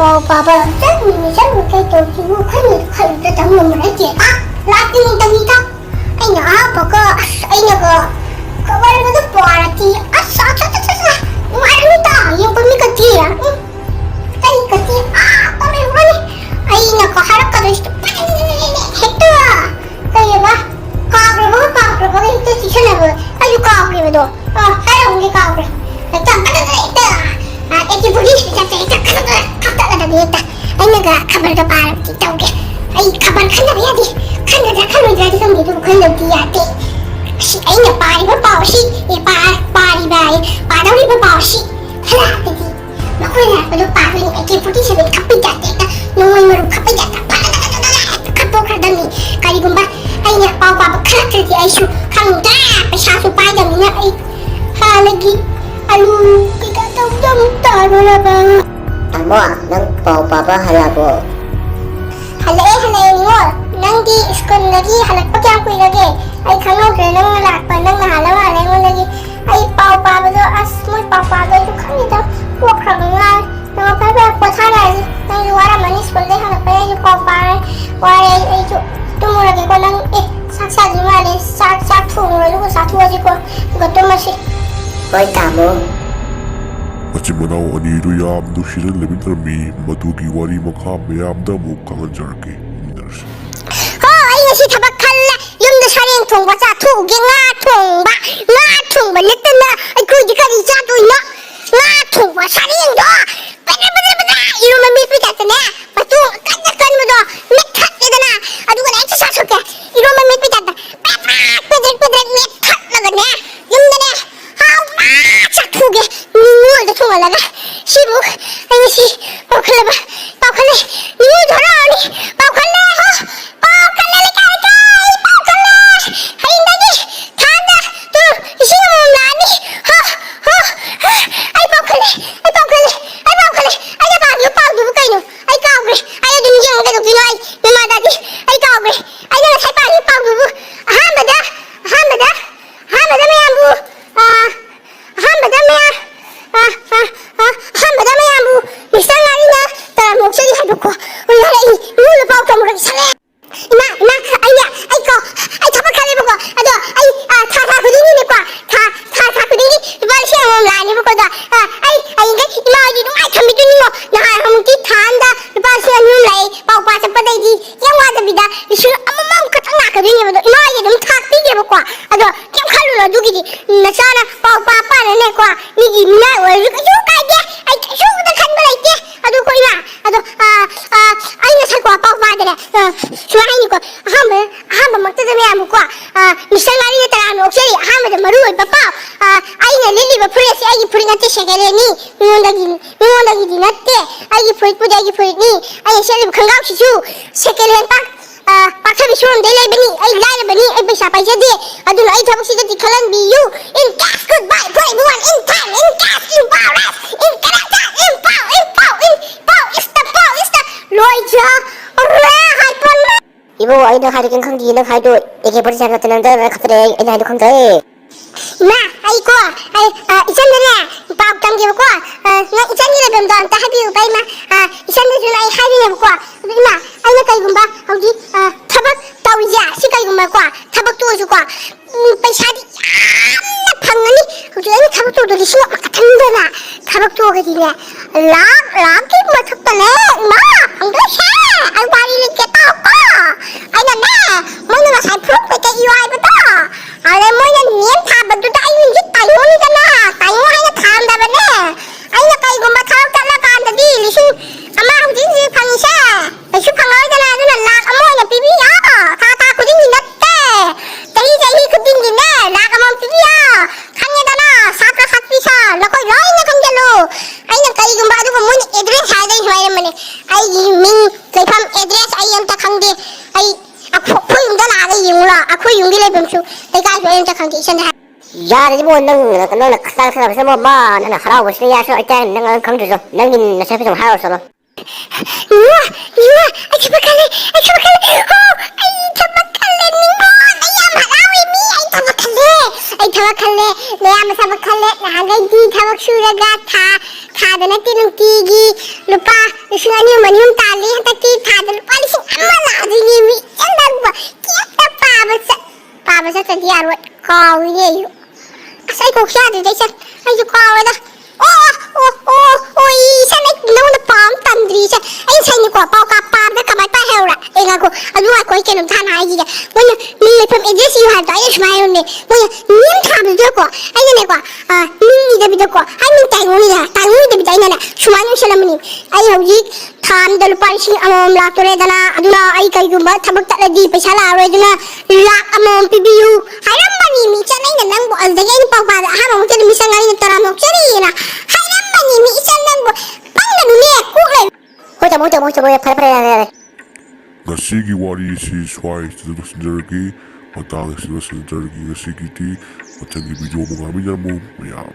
ꯄꯥꯎ ꯄꯥꯕ ꯆꯠꯃꯤꯟꯅ ꯆꯠꯂꯨ ꯀꯩꯗꯧꯁꯤꯕꯨ ꯈꯜꯂꯨꯗ ꯇꯝꯃꯝꯃꯔꯒꯦ ꯂꯥꯛꯇꯤꯉꯩꯗꯅꯤꯗ ꯑꯩꯅ ꯑꯍꯥꯟꯕꯒ ꯑꯩꯅꯒ ꯈꯕꯔꯒꯗ ꯄꯥꯔꯗꯤ ꯅꯨꯡꯉꯥꯏꯔꯅꯤꯗ ꯌꯦꯡꯕ ꯃꯤꯒꯗꯤ ꯀꯔꯤꯒꯗꯤ ꯇꯧꯔꯤꯕꯅꯤ ꯑꯩꯅꯒ ꯍꯥꯏꯔꯛꯀꯗꯣꯏꯁꯤꯗ ꯍꯦꯛꯇ ꯀꯩꯑꯕ ꯀꯥꯎꯈ꯭ꯔꯕꯒ ꯍꯦꯛꯇ ꯆꯤꯁꯟꯅꯕ ꯑꯩꯁꯨ ꯀꯥꯎꯈ꯭ꯔꯦꯕꯗꯣ ꯍꯥꯏꯔꯝꯒꯦ ꯀꯥꯎꯈ꯭ꯔꯦ ꯍꯦꯛꯇ ꯑꯩꯅꯒ ꯈꯕꯔꯒ ꯄꯥꯔꯕꯗꯤ ꯇꯧꯒꯦ ꯑꯩ ꯈꯕꯔ ꯈꯟꯗꯕ ꯌꯥꯗꯦ ꯈꯟꯒꯗ꯭ꯔꯥ ꯈꯟꯂꯣꯏꯗ꯭ꯔꯥꯗꯤ ꯈꯪꯗꯦ ꯑꯗꯨꯕꯨ ꯈꯟꯗꯕꯗꯤ ꯌꯥꯗꯦ ꯑꯩꯅ ꯄꯥꯔꯤꯕ ꯄꯥꯎꯁꯤ ꯄꯥꯗꯧꯔꯤꯕ ꯄꯥꯎꯁꯤ ꯍꯜꯂꯛꯑꯒꯗꯤ ꯃꯈꯣꯏꯅ ꯍꯥꯏꯔꯛꯄꯗꯣ ꯄꯥꯗꯣꯏꯅꯤ AK-47 ꯈꯞꯄꯩ ꯇꯥꯏꯞꯇ ꯍꯦꯛꯇ ꯅꯣꯡꯃꯩ ꯃꯔꯨ ꯈꯞꯄꯩ ꯇꯥꯏꯞꯇ ꯍꯦꯛꯇ ꯈꯞꯇꯣꯛꯈ꯭ꯔꯗꯝꯅꯤ ꯀꯔꯤꯒꯨꯝꯕ ꯑꯩꯅ ꯄꯥꯎ ꯄꯥꯕ ꯈꯜꯂꯛꯇ꯭ꯔꯗꯤ ꯑꯩꯁꯨ ꯈꯪꯗ꯭ꯔꯦ ꯄꯩꯁꯥꯁꯨ ꯄꯥꯏꯗꯕꯅꯤꯅ ꯑꯩ ꯍꯥꯟꯅꯒꯤ ꯑꯂꯨ ꯀꯩꯀꯥ ꯇꯧꯕꯗ ꯑꯃꯨꯛ ꯇꯥꯔꯣꯔꯕ ꯇꯥꯃꯣ ꯅꯪ ꯄꯥꯎ ꯄꯥꯕ ꯍꯜꯂꯛꯑꯕꯣ? ꯍꯜꯂꯛꯑꯦ ꯅꯤꯉꯣꯜ ꯅꯪꯗꯤ ꯁ꯭ꯀꯨꯜꯗꯒꯤ ꯍꯜꯂꯛꯄ ꯀꯌꯥꯝ ꯀꯨꯏꯔꯒꯦ ꯑꯩ ꯈꯪꯍꯧꯗ꯭ꯔꯦ ꯅꯪꯅ ꯂꯥꯛꯄ ꯅꯪꯅ ꯍꯥꯜꯂ ꯃꯥꯜꯂꯦ ꯑꯩꯉꯣꯟꯗꯒꯤ ꯑꯩ ꯄꯥꯎ ꯄꯥꯕꯗꯣ ꯃꯣꯏ ꯄꯥꯎ ꯄꯥꯕꯗꯣ ꯑꯩꯁꯨ ꯈꯪꯗꯦꯗ ꯄꯣꯛꯈ꯭ꯔꯕ ꯉꯥꯏ ꯅꯪ ꯐꯔ ꯄꯣꯊꯥꯔꯛꯑꯁꯤ ꯅꯪꯁꯨ ꯋꯥꯔꯝꯃꯅꯤ ꯁ꯭ꯀꯨꯜꯗꯩ ꯍꯜꯂꯛꯄꯩ ꯑꯩꯁꯨ ꯄꯥꯎ ꯄꯥꯔꯦ ꯋꯥꯔꯦ ꯑꯩꯁꯨ ꯇꯨꯝꯃꯨꯔꯒꯦꯀꯣ ꯅꯪ ꯆꯥꯛ ꯆꯥꯗ꯭ꯔꯤ ꯃꯥꯜꯂꯦ ꯆꯥꯛ ꯊꯣꯡꯉꯨꯔꯣ ꯑꯗꯨꯒ ꯆꯥꯊꯣꯛꯑꯁꯤꯀꯣ ꯑꯗꯨꯒ ꯇꯨꯝꯃꯁꯤ ꯍꯣꯏ ꯇꯥꯃꯣ ꯃꯆꯤꯟ ꯃꯅꯥꯎ ꯑꯅꯤꯗꯨ ꯌꯥꯝ ꯅꯨꯡꯁꯤꯅ ꯂꯩꯃꯤꯟꯅꯔꯝꯃꯤ ꯃꯗꯨꯒꯤ ꯋꯥꯔꯤ ꯃꯈꯥ ꯃꯌꯥꯝꯗ ꯑꯃꯨꯛ ꯈꯪꯍꯟꯖꯔꯛꯀꯦ ꯌꯦꯡꯃꯤꯟꯅꯔꯁꯤ ꯑꯩ ꯉꯁꯤ ꯊꯕꯛ ꯈꯜꯂꯦ ꯌꯨꯝꯗ ꯁꯔꯦꯡ ꯊꯣꯡꯕ ꯆꯥꯊꯣꯛꯎꯒꯦ ꯉꯥ ꯊꯣꯡꯕ ꯅꯠꯇꯅ ꯑꯩꯈꯣꯏꯗꯤ ꯀꯔꯤ ꯆꯥꯗꯣꯏꯅꯣ ꯉꯥ ꯊꯣꯡꯕ ꯁꯔꯦꯡꯗꯣ ꯏꯔꯨꯝꯕ ꯃꯦꯠꯄꯩ ꯇꯥꯏꯞꯇꯅꯦ ꯃꯇꯨꯡ ꯀꯟꯕꯗꯣ ꯃꯦꯠꯊꯠꯂꯦꯗꯅ ꯑꯗꯨꯒꯅꯦ ꯍꯦꯛꯇ ꯆꯥꯊꯣꯛꯀꯦ ꯏꯔꯨꯝꯕ ꯃꯦꯠꯄꯩ ꯇꯥꯏꯞꯇ ꯄꯦꯗ꯭ꯔꯦꯛ ꯃꯦꯠꯊꯠꯂꯒꯅꯦ ꯌꯨꯝꯗꯅꯦ ꯍꯥꯎꯅ ꯆꯥꯊꯣꯛꯎꯒꯦ ꯅꯤꯉꯣꯜꯗ ꯊꯣꯡꯍꯜꯂꯒ ꯁꯤꯕꯨ ꯑꯩ ꯉꯁꯤ ꯄꯥꯎꯈꯠꯂꯦ ꯅꯤꯉꯣꯜ ꯊꯣꯔꯛꯑꯅꯤ ꯄꯥꯎꯈꯠꯂꯦ ꯂꯩꯀꯥꯏꯗ ꯑꯩ ꯄꯥꯎꯈꯠꯂꯦ ꯍꯌꯦꯡꯗꯒꯤ ꯊꯥ ꯑꯃꯗ ꯂꯤꯁꯤꯡ ꯑꯃꯃꯝ ꯂꯥꯛꯑꯅꯤ ꯑꯩ ꯄꯥꯎꯈꯠꯂꯦ ꯑꯩꯅ ꯄꯥꯈꯤꯕ ꯄꯥꯎꯗꯨꯕꯨ ꯀꯩꯅꯣ ꯑꯩ ꯀꯥꯎꯈ꯭ꯔꯦ ꯑꯩ ꯑꯗꯨꯝ ꯌꯦꯡꯉ ꯀꯩꯗꯧꯗꯣꯏꯅꯣ ꯑꯩ ꯃꯃꯥꯗꯗꯤ ꯑꯩ ꯀꯥꯎꯈ꯭ꯔꯦ ꯑꯩꯅ ꯉꯁꯥꯏ ꯄꯥꯈꯤꯕ ꯄꯥꯎꯗꯨꯕꯨ ꯑꯍꯥꯟꯕꯗ ꯃꯌꯥꯝꯕꯨ ꯃꯤꯁꯇꯔ ꯉꯥꯔꯤꯅ ꯇꯔꯥꯝꯅ ꯑꯣꯛꯆꯔꯤ ꯍꯥꯏꯕꯀꯣ ꯌꯥꯔꯦ ꯑꯩ ꯅꯤꯉꯣꯜꯗ ꯄꯥꯎ ꯇꯝꯃꯨꯔꯒꯦ ꯁꯜꯂꯦ ꯏꯃꯥ ꯑꯩ ꯊꯕꯛ ꯈꯜꯂꯦꯕꯀꯣ ꯑꯗꯣ ꯑꯩ ꯊꯥ ꯈꯨꯗꯤꯡꯒꯤꯅꯦꯀꯣ ꯊꯥ ꯈꯨꯗꯤꯡꯒꯤ ꯂꯨꯄꯥ ꯂꯤꯁꯤꯡ ꯑꯃꯃꯝ ꯂꯥꯛꯑꯅꯦꯕꯀꯣ ꯑꯗꯣ ꯑꯩ ꯍꯌꯦꯡꯗꯩ ꯏꯃꯥ ꯍꯣꯏꯗꯤ ꯅꯨꯡꯉꯥꯏ ꯊꯝꯕꯤꯗꯣꯏꯅꯤꯉꯣ ꯑꯃꯨꯛꯇꯤ ꯊꯥ ꯑꯝꯗ ꯂꯨꯄꯥ ꯂꯤꯁꯤꯡ 2 ꯂꯥꯛꯑꯦ ꯄꯥꯎ ꯄꯥ ꯆꯠꯄꯗꯩꯗꯤ ꯌꯥꯝ ꯋꯥꯗꯕꯤꯗ ꯂꯤꯁꯤꯡ ꯑꯃꯃꯝ ꯈꯛꯇꯪ ꯂꯥꯛꯀꯗꯣꯏꯅꯦꯕ ꯑꯗꯣ ꯏꯃꯥ ꯍꯣꯏꯗꯤ ꯑꯗꯨꯝ ꯊꯥꯛꯄꯤꯒꯦꯕꯀꯣ ꯑꯗꯣ ꯀꯩꯝ ꯈꯜꯂꯨꯅꯣ ꯑꯗꯨꯒꯤꯗꯤ ꯅꯆꯥꯅ ꯄꯥꯎ ꯄꯥꯅꯅꯦꯀꯣ ꯃꯤꯒꯤ ꯃꯤꯅꯥꯏ ꯑꯣꯏꯔꯁꯨ ꯀꯩꯁꯨ ꯀꯥꯏꯗꯦ ꯑꯩ ꯀꯩꯁꯨꯝꯇ ꯈꯟꯕ ꯂꯩꯇꯦ ꯑꯗꯣ ꯀꯣ ꯏꯃꯥ ꯑꯗꯣ ꯑꯩ ꯉꯁꯥꯏꯀꯣ ꯄꯥꯎ ꯄꯥꯗꯅꯦ ꯁꯨꯃꯥꯏ ꯍꯥꯏꯅꯤꯀꯣ ꯑꯍꯥꯟꯕꯃꯛꯇꯗ ꯃꯌꯥꯝꯕꯨꯀꯣ ꯃꯤꯁꯇꯔ ꯉꯥꯔꯤꯅ ꯇꯔꯥꯝꯅ ꯑꯣꯛꯆꯔꯤ ꯑꯍꯥꯟꯕꯗ ꯃꯔꯨ ꯑꯣꯏꯕ ꯄꯥꯎ ꯑꯩꯅ ꯂꯤꯠꯂꯤꯕ ꯐꯨꯔꯤꯠꯁꯦ ꯑꯩꯒꯤ ꯐꯨꯔꯤꯠ ꯅꯠꯇꯦ ꯁꯦꯀꯦꯟ ꯍꯦꯟꯅꯤ ꯃꯤꯉꯣꯟꯗꯒꯤꯗꯤ ꯅꯠꯇꯦ ꯑꯩꯒꯤ ꯐꯨꯔꯤꯠꯄꯨꯗꯤ ꯑꯩꯒꯤ ꯐꯨꯔꯤꯠꯅꯤ ꯑꯩꯅ ꯁꯦꯠꯂꯤꯕ ꯈꯣꯡꯒ꯭ꯔꯥꯎꯁꯤꯁꯨ ꯁꯦꯀꯦꯟ ꯍꯦꯟ ꯄꯥꯛꯊꯕꯤ ꯁꯣꯔꯨꯝꯗꯩ ꯂꯩꯕꯅꯤ ꯑꯩ ꯂꯥꯏꯔꯕꯅꯤ ꯑꯩ ꯄꯩꯁా ꯄꯥꯏꯖꯗꯦ ꯑꯗꯨꯅ ꯑꯩ ꯊꯕꯛꯁꯤꯗꯗꯤ ꯈꯜꯍꯟꯕꯤꯌꯨ in case goodbye for everyone in time in case ꯏꯟ ꯄꯥꯎ ꯏꯟ ꯀꯔꯦꯛꯇ ꯏꯟ ꯄꯥꯎ ꯏꯁ ꯂꯣꯏꯖꯔꯦ ꯍꯥꯏꯄꯣꯟꯅ 이보 아이는 하이도 kenkhangdi nang haido AK-47 같은 남자를 갖더래 아이는 하이도 khangdre ꯏꯃꯥ ꯑꯩꯀꯣ 이천ꯗꯅꯦ ꯄꯥꯎ ꯇꯝꯒꯦꯕꯀꯣ ꯅꯪ 이천ꯒꯤ ꯂꯩꯐꯝꯗꯣ ꯑꯝꯇ ꯍꯥꯏꯕꯤꯌꯨꯕ ꯏꯃꯥ 이천ꯗꯁꯨ ꯑꯩ ꯍꯥꯏꯕꯤꯅꯦꯕꯀꯣ ꯑꯗꯨ ꯏꯃꯥ ꯑꯩꯅ ꯀꯩꯒꯨꯝꯕ ꯍꯧꯖꯤꯛ ꯊꯕꯛ ꯇꯧꯔꯤꯁꯦ ꯁꯤ ꯀꯩꯒꯨꯝꯕꯀꯣ ꯊꯕꯛ ꯇꯣꯛꯑꯁꯨꯀꯣ ꯄꯩꯁꯥꯗꯤ ꯌꯥꯝꯅ ꯐꯪꯉꯅꯤ ꯍꯧꯖꯤꯛ ꯑꯩꯅ ꯊꯕꯛ ꯇꯧꯗꯣ ꯂꯤꯁꯤꯡ ꯑꯃꯈꯛꯇꯪꯗꯅ ꯊꯕꯛ ꯇꯣꯛꯑꯒꯗꯤꯅꯦ ꯂꯥꯛꯀꯤ ꯃꯊꯛꯇꯅꯦ ꯏꯃꯥ ꯐꯪꯗꯣꯏꯁꯦ ꯑꯩ ꯋꯥꯔꯤ ꯂꯤꯒꯦ ꯇꯥꯎꯀꯣ ꯑꯩꯅꯅꯦ ꯃꯣꯏꯅ ꯉꯁꯥꯏ ꯐꯨꯔꯨꯞ ꯀꯩꯀꯩ 이유 ꯍꯥꯏꯕꯗꯣ ꯑꯗꯩ ꯃꯣꯏꯅ ꯅꯦꯝ ꯊꯥꯕꯗꯨꯗ ꯑꯩ ꯍꯧꯖꯤꯛ ꯇꯥꯏꯌꯣꯅꯤꯗꯅ ꯇꯥꯏꯌꯣ ꯍꯥꯏꯅ ꯊꯥꯔꯝꯗꯕꯅꯦ ꯑꯩꯅ ꯀꯩꯒꯨꯝꯕ ꯊꯕꯛ ꯆꯠꯂꯀꯥꯟꯗꯗꯤ ꯂꯤꯁꯤꯡ ꯑꯃ ꯍꯧꯖꯤꯛ ꯐꯪꯉꯤꯁꯦ ꯀꯩꯁꯨ ꯐꯪꯉꯔꯣꯏꯗꯅ ꯑꯗꯨꯅ ꯂꯥꯛ ꯑꯃ ꯑꯣꯏꯅ ꯄꯤꯕꯤꯌꯣ ꯊꯥ ꯈꯨꯗꯤꯡꯒꯤ ꯅꯠꯇꯦ ꯆꯍꯤ ꯈꯨꯗꯤꯡꯒꯤꯅꯦ ꯂꯥꯛ ꯑꯃ ꯄꯤꯕꯤꯌꯣ ꯈꯪꯉꯦꯗꯅ ꯁꯥꯇ꯭ꯔ ꯁꯥꯇ꯭ꯔꯤꯁꯥ ꯅꯈꯣꯏ ꯂꯣꯏꯅ ꯈꯪꯖꯜꯂꯨ ꯑꯩꯅ ꯀꯩꯒꯨꯝꯕ ꯑꯗꯨꯒ ꯃꯣꯏꯅ ꯑꯦꯗ꯭ꯔꯦꯁ ꯍꯥꯏꯗꯩ ꯍꯥꯏꯔꯝꯕꯅꯦ ꯑꯩꯒꯤ ꯃꯤꯡ ꯂꯩꯐꯝ ꯑꯦꯗ꯭ꯔꯦꯁ ꯑꯩ ꯑꯝꯇ ꯈꯪꯗꯦ ꯑꯩ ꯑꯩꯈꯣꯏ ꯌꯨꯝꯗ ꯂꯥꯛꯑꯒ ꯌꯦꯡꯉꯨ ꯂꯥꯎ ꯑꯩꯈꯣꯏ ꯌꯨꯝꯒꯤ ꯂꯩꯐꯝꯁꯨ ꯂꯩꯀꯥꯏꯁꯨ ꯑꯩ ꯑꯝꯇ ꯈꯪꯗꯦ ꯏꯆꯟꯗ 야르지뭐 너는 크다크다면서 뭐 너는 하라고 싶으니 야서 일단 너는 강조죠 너는 너한테 좀 하라고 써라 이모야 아이 잡아갈래 아이 잡아갈래 니모 나 야마라위미 아이 잡아갈래 내 아마 잡아갈래 나가디 잡아 수라가 다 ꯊꯥꯗ ꯅꯠꯇꯦ ꯅꯨꯡꯇꯤꯒꯤ ꯂꯨꯄꯥ 2,000 ꯇꯥꯜꯂꯤ ꯍꯟꯗꯛꯇꯤ ꯊꯥꯗ ꯂꯨꯄꯥ 1,000 ꯂꯥꯛꯑꯗꯣꯏꯅꯦ ꯃꯤ ꯅꯪꯕꯨ ꯀꯦꯛꯇ पाबा चट्टदी यार काउरे असै को क्या दे छ ai जो काउदा ओ इसा नै नौ न पाम तंद्री छ ai sai नि को पाउ का पार द कमाइ पा हेउरा एगा को अजु आ कोइ केनु थाना आइ गिया मोय नि लेफम एजेस यु हाल दाइ स्माइ ने मोय निम थाम जो को ai ने को नि दे बिद को ai नि ताइ उनि दे बिद ने सुमानु सलमनि ai हौजि थाम दल पाइसि अमम लातोरे दना अदुना ai kai गुम थबक तलदि पैसा लारोय दुना लाख अमम पिबियु हायरमनि मि चनै न नंग अलदगे नि पाउ बा हा मम चनि मिसंगाइ न तरा मक चरिना हायरमनि मि चन नंग पंगनु ने कुले होय फरे Ngasigi wari si swai sa senjargi matang sa senjargi ngasigi ti matang video mo ngamin mo mayam